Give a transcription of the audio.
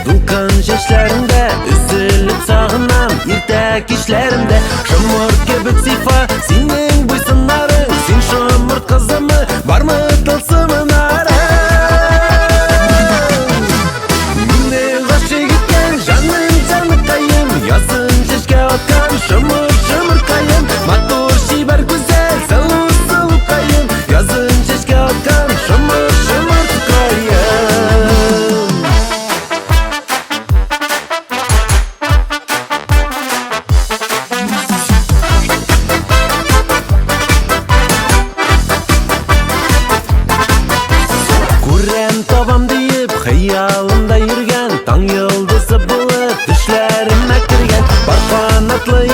Dulkan jeşlerimde üzülüp sağınam irtek işlerimde. Şomurt köbük sifa senin buysunların, sen şomurt kızımı var mı tılsımın arı? Mine kaşı gitken canım canı kayım, yazın jeşke otkan şomurt şomurt kayım. Matur şiber güzel sıvı sıvı kayım, yazın jeşke otkan şomurt şomurt kayım. Kur'an tavam deyip hayalımda yürgen, tang yıldızı bulup düşlerime kirgen. Bar kanatlı